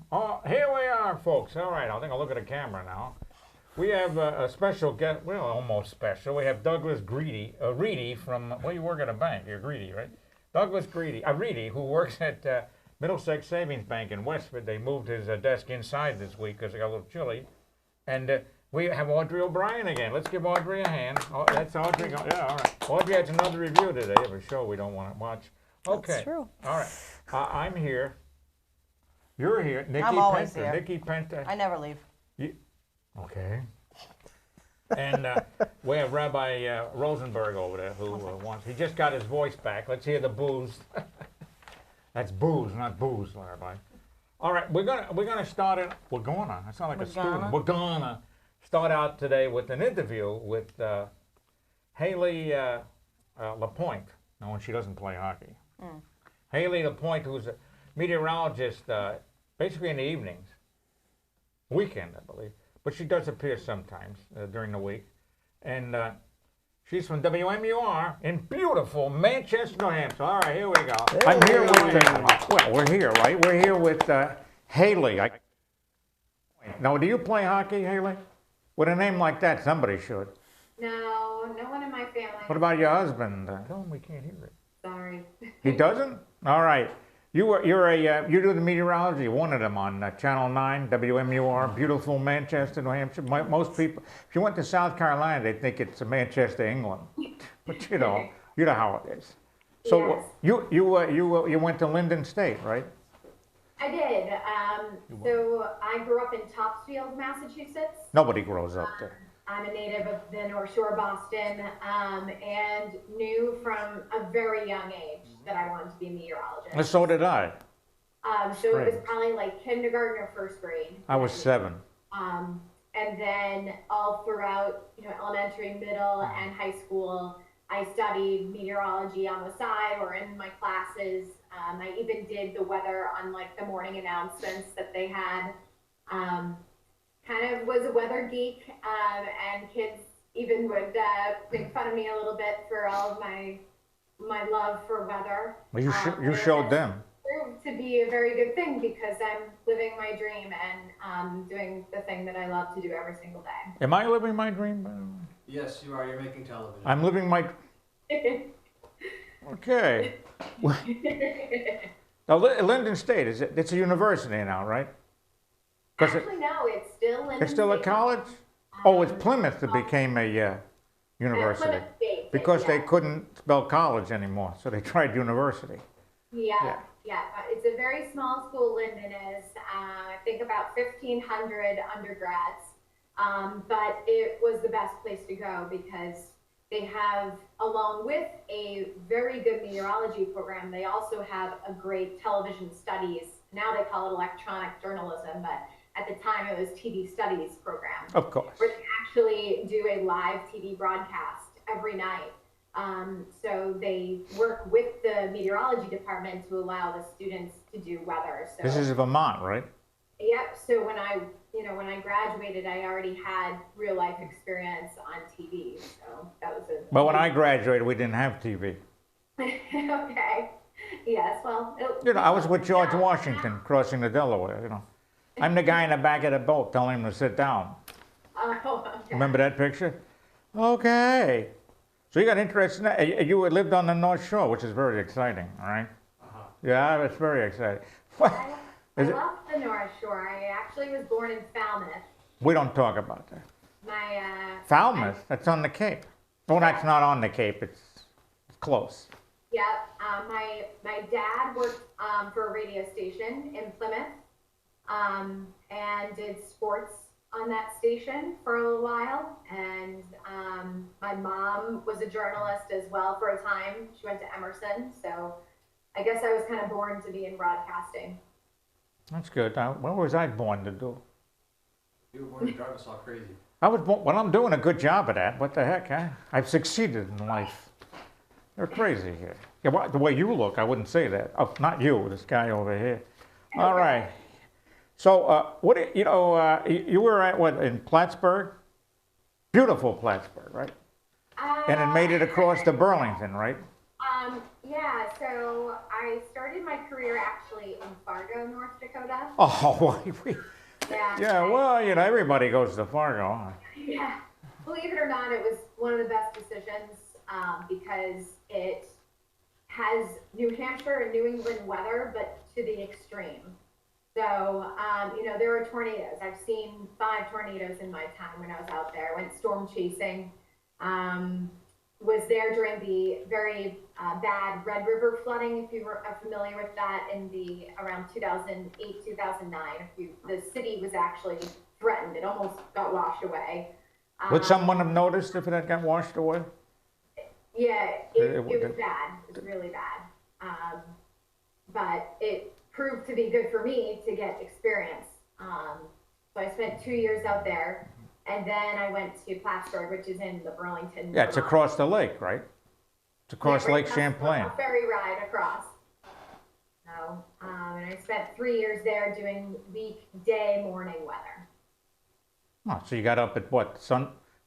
Oh, here we are, folks. All right, I think I'll look at the camera now. We have a special guest, well, almost special. We have Douglas Reedy from, well, you work at a bank. You're Greedy, right? Douglas Reedy, who works at Middlesex Savings Bank in Westford. They moved his desk inside this week because it got a little chilly. And we have Audrey O'Brien again. Let's give Audrey a hand. Oh, that's Audrey. Yeah, all right. Audrey has another review today of a show we don't want to watch. Okay. That's true. All right. I'm here. You're here. Niki I'm always Penta. here. Niki Penta. I never leave. Okay. And we have Rabbi Rosenberg over there who wants. He just got his voice back. Let's hear the booze. That's booze, not booze, Rabbi. All right, we're gonna start it. We're gonna. I sound like a student. We're gonna start out today with an interview with Hayley LaPoint. No, when she doesn't play hockey. Hayley LaPoint, who's a meteorologist, basically in the evenings, weekend, I believe. But she does appear sometimes during the week. And she's from WMUR in beautiful Manchester, New Hampshire. All right, here we go. Hey. I'm here with, well, we're here, right? We're here with Hayley. Now, do you play hockey, Hayley? With a name like that, somebody should. No, no one in my family. What about your husband? Tell him we can't hear it. Sorry. He doesn't? All right. You do the meteorology, one of them on Channel 9, WMUR, beautiful Manchester, New Hampshire. Most people, if you went to South Carolina, they'd think it's Manchester, England. But you know how it is. So yes. You went to Linden State, right? I did. So I grew up in Topsfield, Massachusetts. Nobody grows up there. I'm a native of the North Shore, Boston, and knew from a very young age that I wanted to be a meteorologist. And so did I. So it was probably like kindergarten or first grade. I was 7. And then all throughout, elementary, middle, and high school, I studied meteorology on the side or in my classes. I even did the weather on like the morning announcements that they had. Kind of was a weather geek, and kids even would make fun of me a little bit for all of my love for weather. Well, you showed them. Proved to be a very good thing because I'm living my dream and doing the thing that I love to do every single day. Am I living my dream? Yes, you are. You're making television. I'm living my. Okay. Now, Linden State it's a university now, right? Actually, no, it's still Linden It's still a college? Oh, it's Plymouth that became a university. Plymouth State, because yeah. they couldn't spell college anymore, so they tried university. Yeah. It's a very small school, Linden is. I think about 1,500 undergrads. But it was the best place to go because they have, along with a very good meteorology program, they also have a great television studies. Now they call it electronic journalism, but at the time it was TV studies program. Of course. Where they actually do a live TV broadcast every night. So they work with the meteorology department to allow the students to do weather. So, this is Vermont, right? Yep. So when I graduated, I already had real life experience on TV. So that was a. But when I graduated, we didn't have TV. Okay. Yes. Well. I was with George Washington crossing the Delaware. I'm the guy in the back of the boat telling him to sit down. Oh. Okay. Remember that picture? Okay. So you got interest in that. You lived on the North Shore, which is very exciting, all right? Uh-huh. Yeah, that's very exciting. I love the North Shore. I actually was born in Falmouth. We don't talk about that. Falmouth? That's on the Cape. Well, that's not on the Cape. It's close. Yep. My dad worked for a radio station in Plymouth and did sports on that station for a little while. And my mom was a journalist as well for a time. She went to Emerson. So I guess I was kind of born to be in broadcasting. That's good. What was I born to do? You were born to drive us all crazy. I was born, well, I'm doing a good job of that. What the heck, huh? I've succeeded in life. They're crazy here. Yeah, well, the way you look, I wouldn't say that. Oh, not you, this guy over here. All right. So, you were at what, in Plattsburgh? Beautiful Plattsburgh, right? And it made it across to Burlington, right? Yeah, so I started my career actually in Fargo, North Dakota. Oh, Yeah. well, everybody goes to Fargo. Yeah. Believe it or not, it was one of the best decisions because it has New Hampshire and New England weather, but to the extreme. So, there are tornadoes. I've seen 5 tornadoes in my time when I was out there. I went storm chasing. Was there during the very bad Red River flooding, if you are familiar with that, in the around 2008, 2009. The city was actually threatened. It almost got washed away. Would someone have noticed if it had got washed away? Yeah, it was bad. It was really bad. But it proved to be good for me to get experience. So I spent 2 years out there, and then I went to Plattsburgh, which is in the Burlington. Yeah, it's across the lake, right? It's across Lake Champlain. A ferry ride across. So, and I spent 3 years there doing weekday morning weather. Oh, so you got up at what,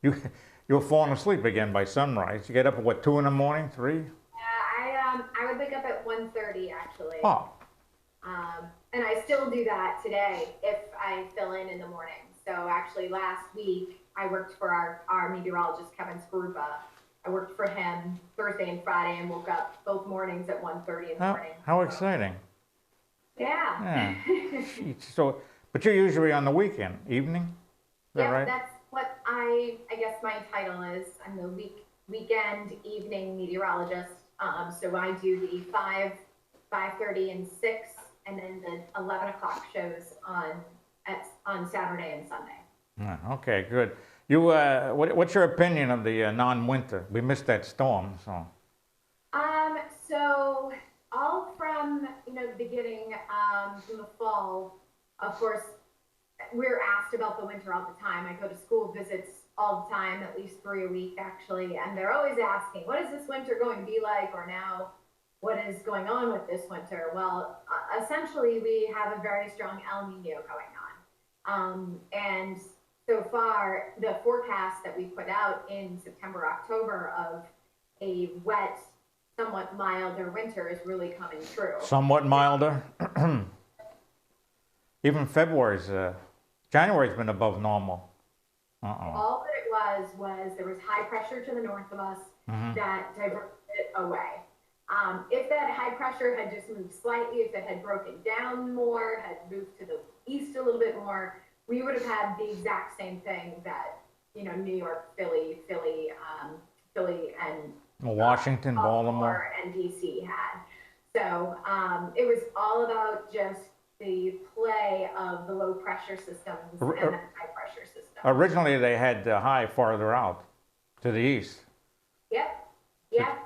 you were falling asleep again by sunrise. You get up at what, 2 in the morning, 3? Yeah, I would wake up at 1:30 actually. Oh. And I still do that today if I fill in the morning. So actually last week I worked for our meteorologist, Kevin Sprupa. I worked for him Thursday and Friday and woke up both mornings at 1:30 in the morning. How exciting. Yeah. So, but you're usually on the weekend, evening? Is that right? That's what I guess my title is. I'm the weekend evening meteorologist. So I do the 5, 5:30 and 6, and then the 11 o'clock shows on Saturday and Sunday. Okay, good. You, what's your opinion of the non-winter? We missed that storm, so. So all from the beginning, from the fall, of course, we're asked about the winter all the time. I go to school visits all the time, at least 3 a week actually, and they're always asking, what is this winter going to be like, or now, what is going on with this winter? Well, essentially, we have a very strong El Nino going on. And so far, the forecast that we put out in September, October of a wet, somewhat milder winter is really coming true. Somewhat milder? Even January's been above normal. All that it was there was high pressure to the north of us that diverted it away. If that high pressure had just moved slightly, if it had broken down more, had moved to the east a little bit more, we would have had the exact same thing that New York, Philly, and Washington, Baltimore, and DC had. So it was all about just the play of the low pressure systems and the high pressure systems. Originally, they had the high farther out to the east. Yep. Yeah.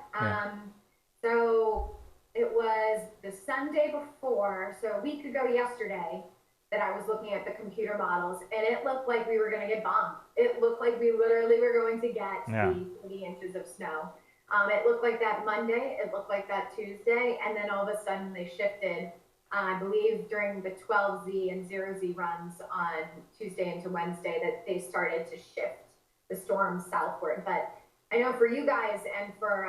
So it was the Sunday before, so a week ago yesterday, that I was looking at the computer models, and it looked like we were going to get bombed. It looked like we literally were going to get the 30 inches of snow. It looked like that Monday, it looked like that Tuesday, and then all of a sudden they shifted. I believe during the 12Z and 0Z runs on Tuesday into Wednesday that they started to shift the storm southward. But I know for you guys and for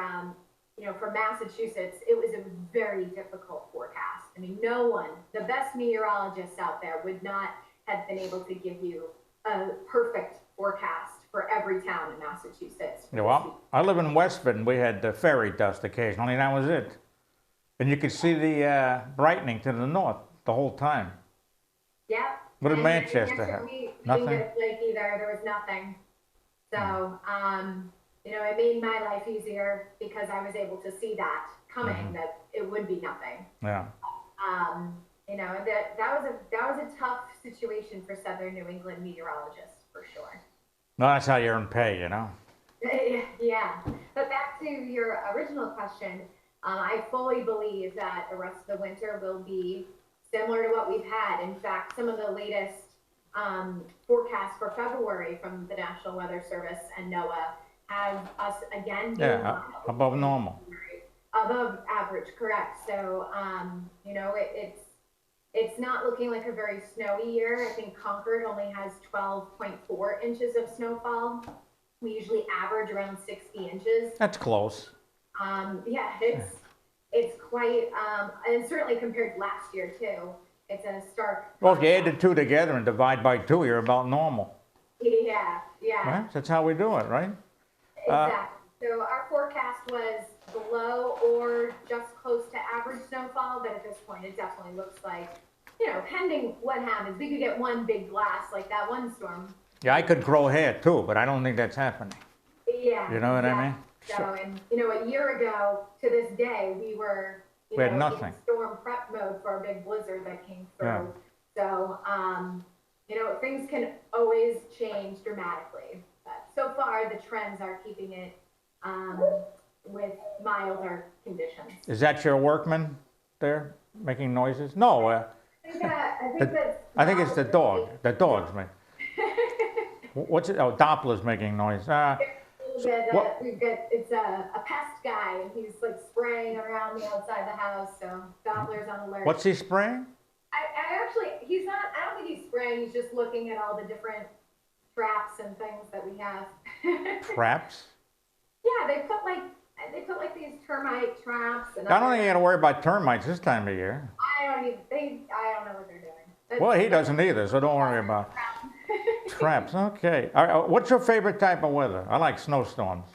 Massachusetts, it was a very difficult forecast. I mean, no one, the best meteorologists out there would not have been able to give you a perfect forecast for every town in Massachusetts. Yeah, well, I live in Westford, and we had fairy dust occasionally, and that was it. And you could see the brightening to the north the whole time. Yeah. What did Manchester have? We Nothing? didn't get a flake either. There was nothing. So, it made my life easier because I was able to see that coming, that it would be nothing. Yeah. That was a tough situation for Southern New England meteorologists, for sure. No, that's how you earn pay, Yeah. But back to your original question, I fully believe that the rest of the winter will be similar to what we've had. In fact, some of the latest forecasts for February from the National Weather Service and NOAA have us again being above normal. Above average, correct. So, it's not looking like a very snowy year. I think Concord only has 12.4 inches of snowfall. We usually average around 60 inches. That's close. it's quite, and certainly compared to last year too, it's a stark. Well, if you add the two together and divide by 2, you're about normal. Yeah, yeah. Right? That's how we do it, right? Exactly. So our forecast was below or just close to average snowfall, but at this point, it definitely looks like, pending what happens, we could get one big blast like that one storm. Yeah, I could grow hair too, but I don't think that's happening. Yeah. You know what I mean? So, and a year ago to this day, we were, We had nothing. in storm prep mode for a big blizzard that came through. Yeah. So, things can always change dramatically. But so far, the trends are keeping it with milder conditions. Is that your workman there making noises? No, I think it's the dog. The dog's making. What's it? Oh, Doppler's making noise. It's a pest guy, and he's like spraying around the outside the house, so Doppler's on alert. What's he spraying? He's not, I don't think he's spraying, he's just looking at all the different traps and things that we have. Traps? Yeah, they put like these termite traps. And I don't think you got to worry about termites this time of year. I don't know what they're doing. Well, he doesn't either, so don't worry about it. Traps, okay. All right, what's your favorite type of weather? I like snowstorms.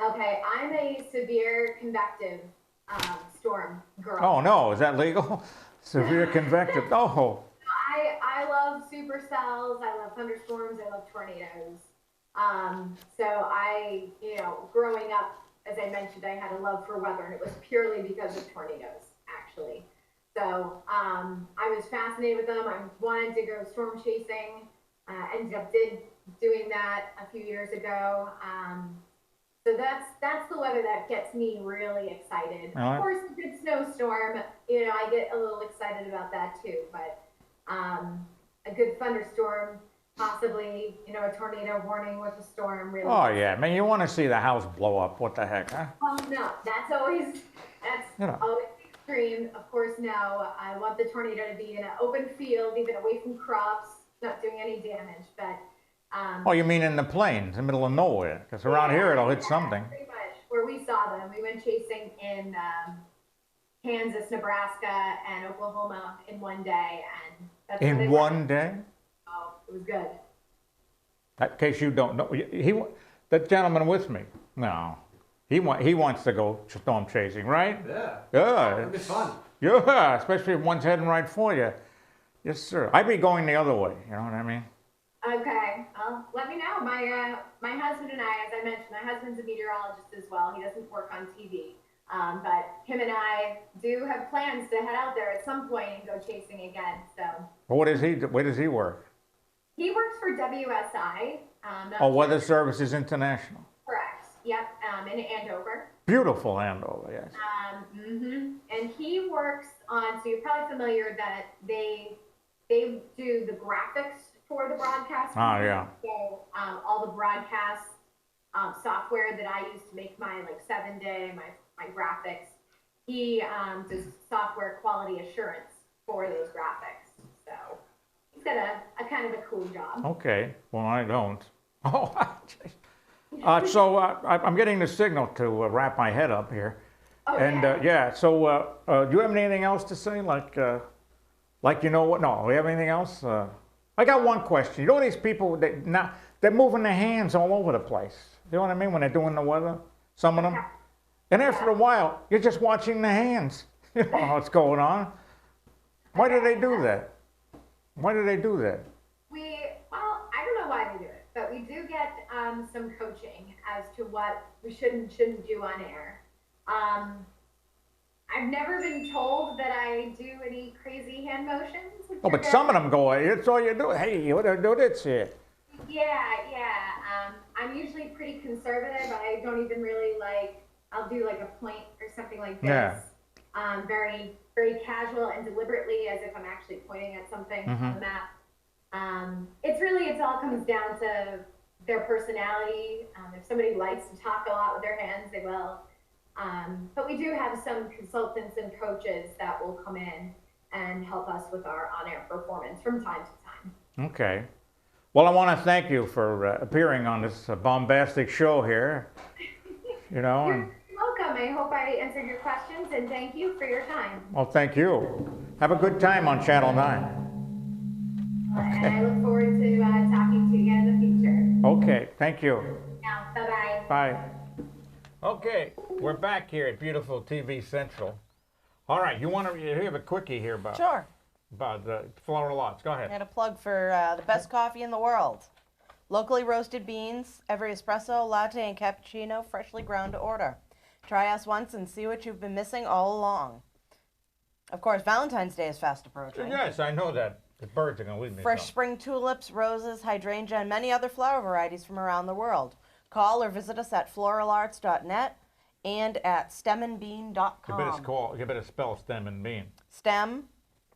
Okay, I'm a severe convective storm girl. Oh, no, is that legal? Severe convective, oh. I love supercells, I love thunderstorms, I love tornadoes. So growing up, as I mentioned, I had a love for weather, and it was purely because of tornadoes, actually. So I was fascinated with them. I wanted to go storm chasing. Ended up doing that a few years ago. So that's the weather that gets me really excited. All right. Of course, a good snowstorm, I get a little excited about that too. But a good thunderstorm, possibly, a tornado warning with a storm. Really. Oh, yeah, man, you want to see the house blow up. What the heck, huh? Well, no, that's always always extreme. Of course, no. I want the tornado to be in an open field, even away from crops, not doing any damage. But Oh, you mean in the plains, in the middle of nowhere? Because around here it'll hit something. Pretty much. Where we saw them, we went chasing in Kansas, Nebraska, and Oklahoma in one day, and that's where they In were. one day? Oh, it was good. In case you don't know, that gentleman with me, no, he wants to go storm chasing, right? Yeah. Yeah. It'll be fun. Yeah, especially if one's heading right for you. Yes, sir. I'd be going the other way, you know what I mean? Okay, well, let me know. My husband and I, as I mentioned, my husband's a meteorologist as well. He doesn't work on TV, but him and I do have plans to head out there at some point and go chasing again. So. Well, where does he work? He works for WSI. Weather Services International. Correct. Yep. In Andover. Beautiful Andover, yes. And he works on. So you're probably familiar that they do the graphics for the broadcast. Oh, yeah. So all the broadcast software that I use to make my 7-day my graphics, he does software quality assurance for those graphics. So he's got a kind of a cool job. Okay. Well, I don't. Oh, so I'm getting the signal to wrap my head up here. Okay. And yeah, so do you have anything else to say? Like you know what? No, we have anything else? I got one question. You know these people they're moving their hands all over the place. You know what I mean when they're doing the weather? Some of them. And after a while, you're just watching the hands. You know what's going on. Why do they do that? Why do they do that? I don't know why they do it, but we do get some coaching as to what we should and shouldn't do on air. I've never been told that I do any crazy hand motions. Oh, but some of them go, it's all you do. Hey, you want to do this here? Yeah. I'm usually pretty conservative. I don't even really I'll do a point or something like this. Yeah. Very, very casual and deliberately as if I'm actually pointing at something on the map. It all comes down to their personality. If somebody likes to talk a lot with their hands, they will. But we do have some consultants and coaches that will come in and help us with our on-air performance from time to time. Okay. Well, I want to thank you for appearing on this bombastic show here. You know. You're welcome. I hope I answered your questions, and thank you for your time. Well, thank you. Have a good time on Channel 9. And I look forward to talking to you again in the future. Okay, thank you. Now, bye-bye. Bye. Okay, we're back here at beautiful TV Central. All right, you have a quickie here about the Floral Arts. Go I ahead. had a plug for the best coffee in the world. Locally roasted beans, every espresso, latte, and cappuccino freshly ground to order. Try us once and see what you've been missing all along. Of course, Valentine's Day is fast approaching. Yes, I know that. The birds are going to leave me. Fresh spring tulips, roses, hydrangea, and many other flower varieties from around the world. Call or visit us at floralarts.net and at stemandbean.com. You better spell stem and bean. Stem,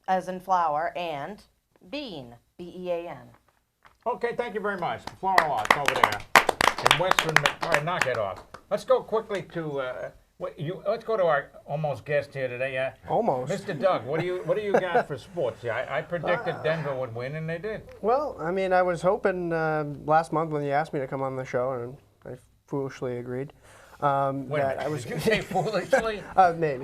as in flower, and bean, B-E-A-N. Okay, thank you very much. Floral Arts over there in Westford. All right, knock it off. Let's go quickly to let's go to our almost guest here today. Almost. Mr. Doug, what do you got for sports? Yeah, I predicted Denver would win, and they did. Well, I mean, I was hoping last month when you asked me to come on the show, and I foolishly agreed. Wait a minute, did you say foolishly? Maybe.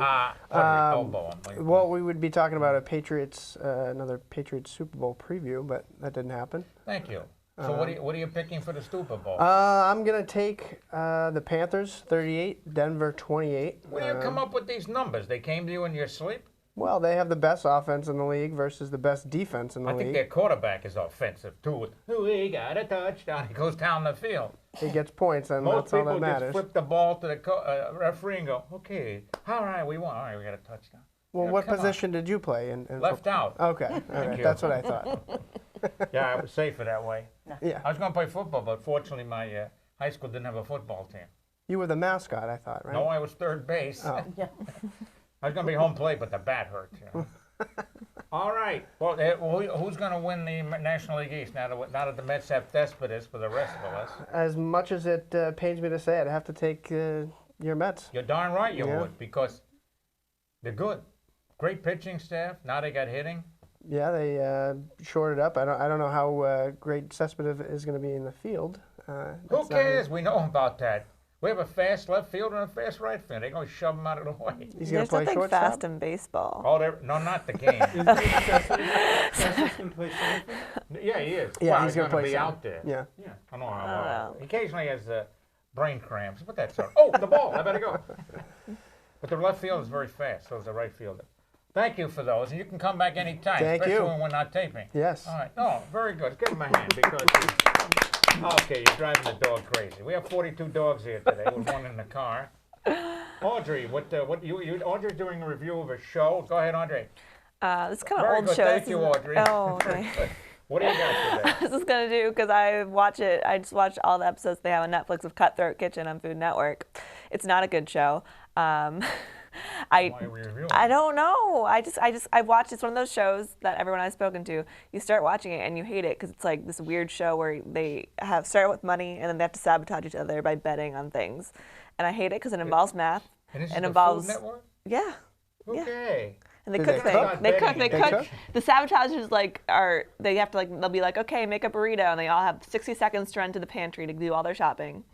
Well, we would be talking about another Patriots Super Bowl preview, but that didn't happen. Thank you. So what are you picking for the Super Bowl? I'm gonna take the Panthers 38, Denver 28. Where do you come up with these numbers? They came to you in your sleep? Well, they have the best offense in the league versus the best defense in the I league. think their quarterback is offensive too. We got a touchdown. He goes down the field. He gets points, and Most that's all that people matters. just flip the ball to the referee and go, okay, all right, we won. All right, we got a touchdown. Well, what position did you play in Left out. Okay, all right, you. that's what I thought. Yeah, I was safer that way. Yeah, I was going to play football, but fortunately my high school didn't have a football team. you were the mascot, I thought, right? No, I was third base. Oh. Yeah. I was going to be home plate, but the bat hurt. You know? All right. Well, who's going to win the National League East now that the Mets have Thespetis for the rest of us? As much as it pains me to say, I'd have to take your Mets. You're darn right you Yeah. would, because they're good. Great pitching staff. Now they got hitting. Yeah, they shored it up. I don't know how great Cespedes is going to be in the field. Who cares? We know about that. We have a fast left field and a fast right field. They're going to shove him out of the way. He's going There's to play nothing shortstop. fast in baseball. Oh, no, not the game. Cespedes can play center? Yeah, he is. Yeah, well, he's going gonna to be play out there. Yeah. Yeah. I don't know how. wow. He occasionally has brain cramps, but that's all right. Oh, the ball. I better go. But the left field is very fast, so is the right fielder. Thank you for those, and you can come back anytime, Thank especially you. when we're not taping. Yes. All right. No, very good. Give him a hand because. Okay, you're driving the dog crazy. We have 42 dogs here today with one in the car. Audrey, Audrey's doing a review of a show. Go ahead, Audrey. This is kind of Very old good. show. Thank This you, is- Audrey. Oh, okay. What do you got today? This is gonna do because I watch it. I just watched all the episodes they have on Netflix of Cutthroat Kitchen on Food Network. It's not a good show. Why are we reviewing? I don't know. I watched. It's one of those shows that everyone I've spoken to, you start watching it and you hate it because it's like this weird show where they have started with money and then they have to sabotage each other by betting on things, and I hate it because it involves math. And this is It the involves Food Network? yeah. Okay. And they Do cook they things. cook? They Not cook. They betting. cook. The sabotagers they have to they'll be like, okay, make a burrito, and they all have 60 seconds to run to the pantry to do all their shopping,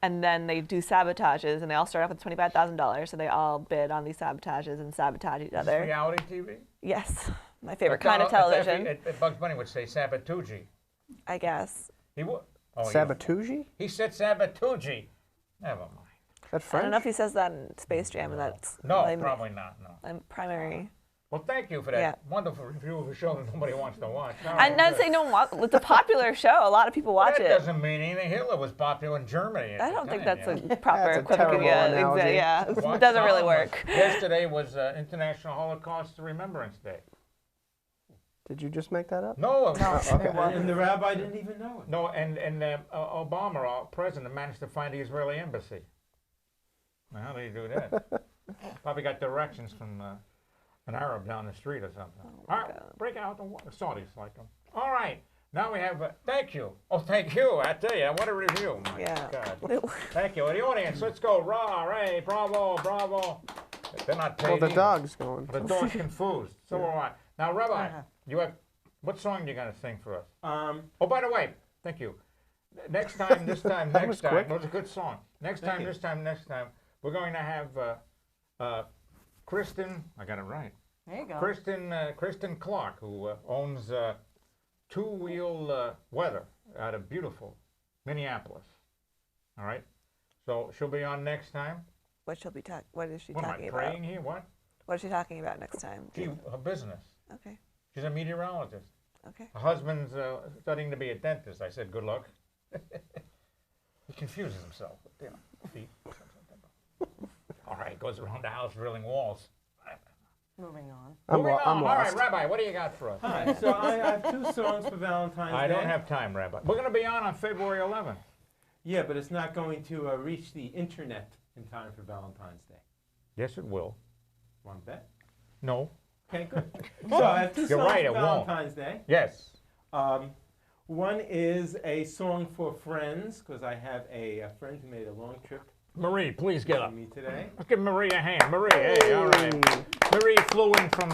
and then they do sabotages, and they all start off with $25,000, so they all bid on these sabotages and sabotage each Is this other. reality TV? Yes, my favorite kind of television, Bugs Bunny would say Sabatucci. I guess. He would. Oh, Sabatucci? He said Sabatucci. Never mind. That's I French? don't know if he says that in Space Jam, and that's No, my probably not. No. primary. Well, thank you for that Yeah. wonderful review of a show that nobody wants to watch. All I'm right, not good. saying no one watch. It's a popular show. A lot of people watch That it. doesn't mean anything. Hitler was popular in Germany. At I the don't think time, that's yeah. a proper That's a equivalent. terrible Yeah, analogy. yeah. What? It doesn't really No, work. Yesterday was International Holocaust Remembrance Day. Did you just make that up? No, Okay. And the rabbi didn't even know it. no, and Obama, our president, managed to find the Israeli embassy. Now, how do you do that? Probably got directions from an Arab down the street or something. All right, break out the Saudis like them. All right, now we have. Thank you. Oh, thank you. I tell you, what a review. My Yeah. God. Thank you. The audience, let's go. Rah, ray, bravo, bravo. They're not paid Well, the either. dog's going. The dog's confused. So am I. Now, Rabbi, you have what song you gonna sing for us? Oh, by the way, thank you. Next time, this time, next was time. quick. That was a good song. Next time, this time, next time. we're going to have Kristen, I got it right. There you go. Kristen Clark, who owns Two-Wheel Weather out of beautiful Minneapolis. All right? So she'll be on next time. What she'll be What is she What am I talking about? praying here? What? What is she talking about next time? Her business. Okay. She's a meteorologist. Okay. Her husband's studying to be a dentist. I said, good luck. He confuses himself. You know, feet. All right, goes around the house drilling walls. Moving on. Moving on. I'm All right, lost. Rabbi, what do you got for us? Hi, so I have 2 songs for Valentine's Day. I don't have time, Rabbi. We're going to be on February 11th. Yeah, but it's not going to reach the internet in time for Valentine's Day. Yes, it will. Want to bet? No. Okay, good. So I have 2 You're songs right, for it won't. Valentine's Day. Yes. One is a song for friends, because I have a friend who made a long trip Marie, please get to up. me today. Let's give Marie a hand. Marie, hey, all right. Marie flew in from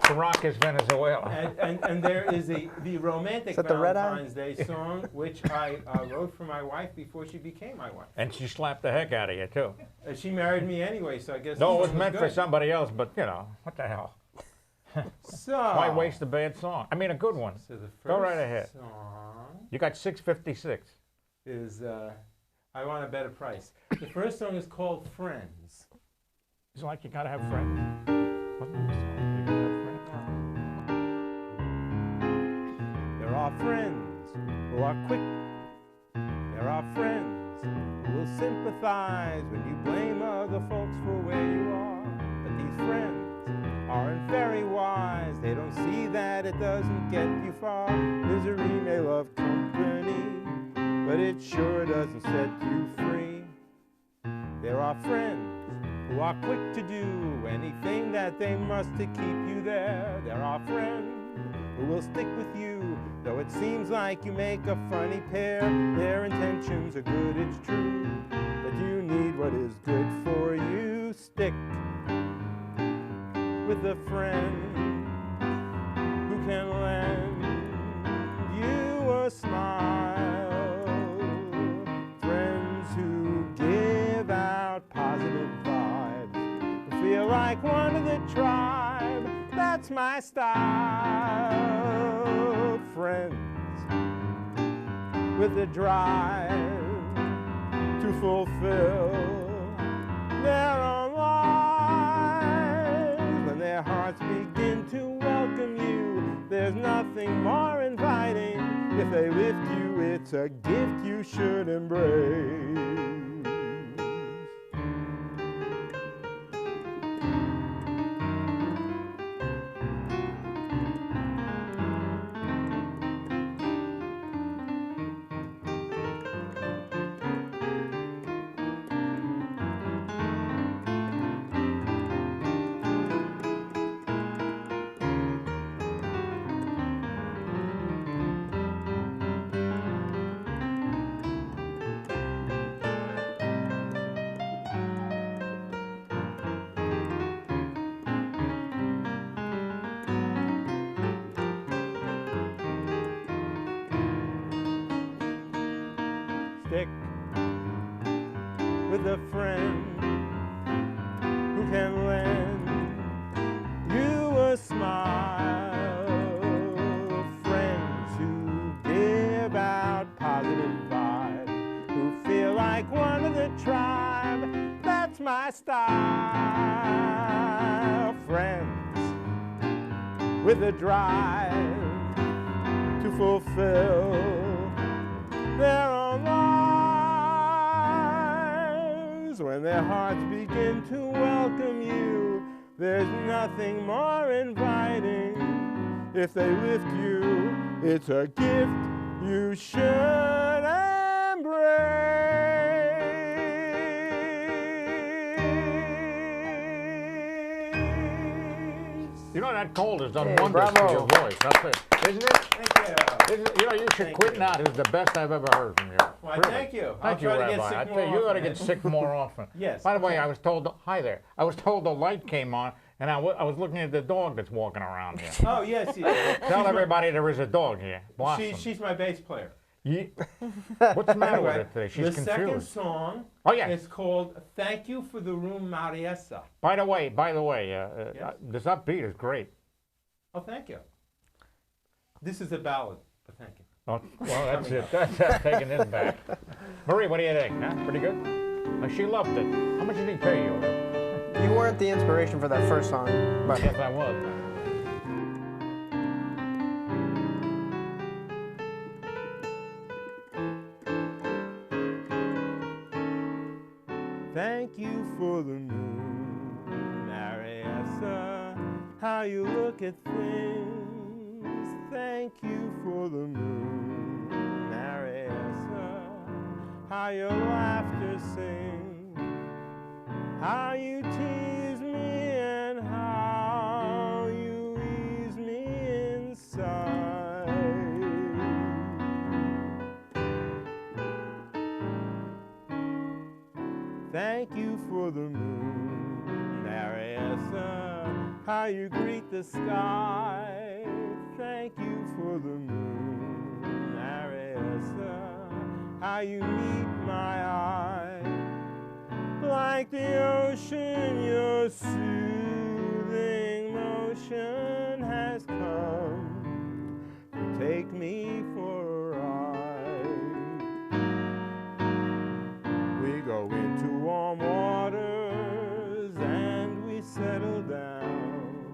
Caracas, Venezuela. And there is the romantic Is that the red eye? Valentine's Day song, which I wrote for my wife before she became my wife. And she slapped the heck out of you, too. She married me anyway, so I guess No, it the was song meant for good. somebody else, but, you know, what the hell? So, Why waste a bad song? I mean, a good one. So the first Go right ahead. song You got 656. is I Want a Better Price. The first song is called Friends. It's like you gotta have friends. Wasn't this song? You gotta have friends. There are friends who are quick. There are friends who will sympathize when you blame other folks for where you are. But these friends aren't very wise. They don't see that it doesn't get you far. Misery may love company, but it sure doesn't set you free. There are friends who are quick to do anything that they must to keep you there. There are friends who will stick with you, though it seems like you make a funny pair. Their intentions are good, it's true, but you need what is good for you. Stick with a friend who can lend you a smile. Friends who give out positive vibes, who feel like one of the tribe. That's my style. Friends with a drive to fulfill their own lives. When their hearts begin to welcome you, there's nothing more inviting. If they lift you, it's a gift you should embrace. Stick with a friend who can lend you a smile. Friends who give out positive vibes, who feel like one of the tribe. That's my style. Friends with a drive to fulfill their own lives. When their hearts begin to welcome you, there's nothing more inviting. If they lift you, it's a gift you should embrace. You know, that cold has done Hey, wonders bravo. for your voice. That's it. Isn't it? Thank you. You know, you should Thank quit you. now. This is the best I've ever heard from you. Why, Really. thank you. I'll Thank you, try to Rabbi. get sick I tell more you, you ought to often. get sick more often. Yes, By the way, okay. I was told, hi there. I was told the light came on, and I was looking at the dog that's walking around here. Oh, yes, yes. Tell everybody there is a dog here. Blossom. She's my bass player. What's the matter with Anyway, her today? She's the confused. second song is called "Thank You for the Room, Mariessa." By the way, Yes? this upbeat is great. Oh, thank you. This is a ballad, but thank you. Oh, well, that's it. That's taking this back. Marie, what do you think? Huh? Pretty good? She loved it. How much did he pay you? You weren't the inspiration for that first song, but Yes, I was. Thank you for the moon, Mariessa, how you look at things. Thank you for the moon, Mariessa, how your laughter sings, how you tease me and how you ease me inside. Thank you for the moon, Mariessa, how you greet the sky. Thank you for the moon, Mariessa, how you meet my eye. Like the ocean, your soothing motion has come to take me for a ride. We go into warm waters and we settle down,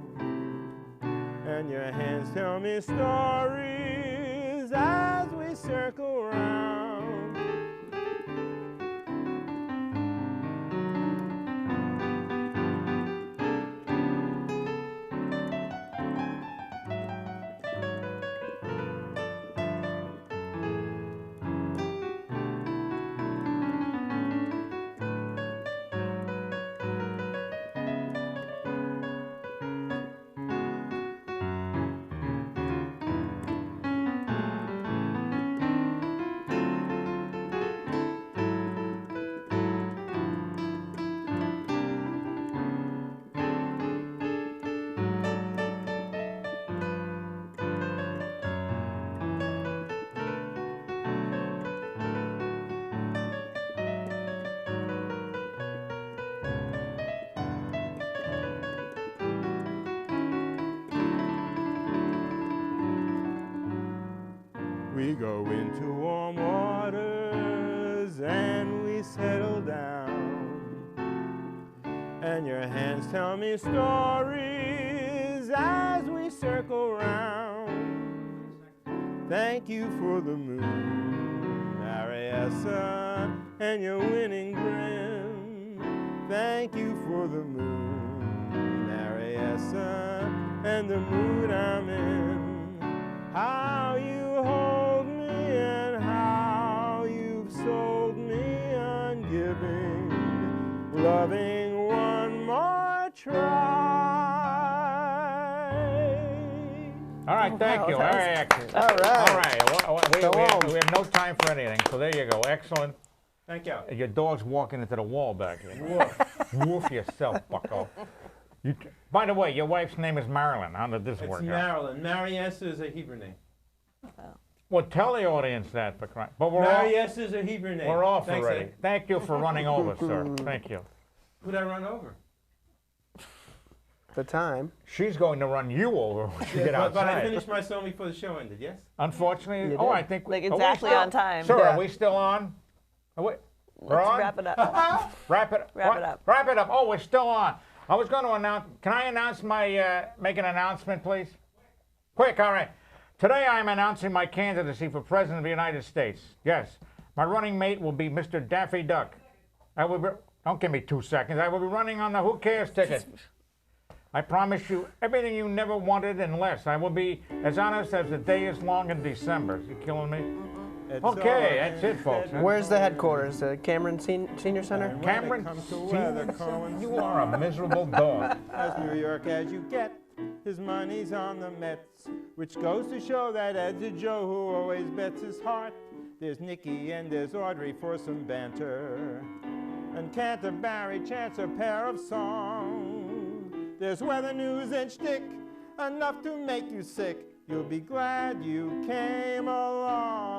and your hands tell me stories as we circle round. We go into warm waters and we settle down, and your hands tell me stories as we circle round. Thank you for the moon, Mariessa, and your winning grin. Thank you for the moon, Mariessa, and the mood I'm in. How you hold me and how you've sold me on giving, loving one more try. All right, thank you. Very excellent. all right. All right. We Go have on. no time for anything. So there you go. Excellent. Thank you. Your dog's walking into the wall back here. Woof. Woof yourself, bucko. By the way, your wife's name is Marilyn. How did this It's work out? Marilyn. Mariessa is a Hebrew name. Well, tell the audience that, but we're Mariessa is a Hebrew name. we're off Thanks, already. Ed. Thank you for running over, sir. Thank you. Who'd I run over? the time. She's going to run you over when you get But I outside. finished my song before the show ended, yes? Unfortunately, You oh, did. I think Like are we exactly still- on time. Sir, Yeah. are we still on? We're Let's on? wrap it up. Wrap it. Wrap what? it up. Wrap it up. Oh, we're still on. I was going to announce. Can I announce my? Make an announcement, please. Quick, all right. Today I am announcing my candidacy for President of the United States. Yes, my running mate will be Mr. Daffy Duck. I will be, don't give me 2 seconds. I will be running on the Who Cares ticket. I promise you everything you never wanted and less. I will be as honest as the day is long in December. Is you killing me? Okay, that's it, folks. Huh? Where's the headquarters? The Cameron Senior Center? Cameron, you are a miserable dog. As New York as you get, his money's on the Mets, which goes to show that Ed's a Joe who always bets his heart. There's Niki and there's Audrey for some banter, and Canterbury chants a pair of songs. There's weather news and shtick, enough to make you sick. You'll be glad you came along.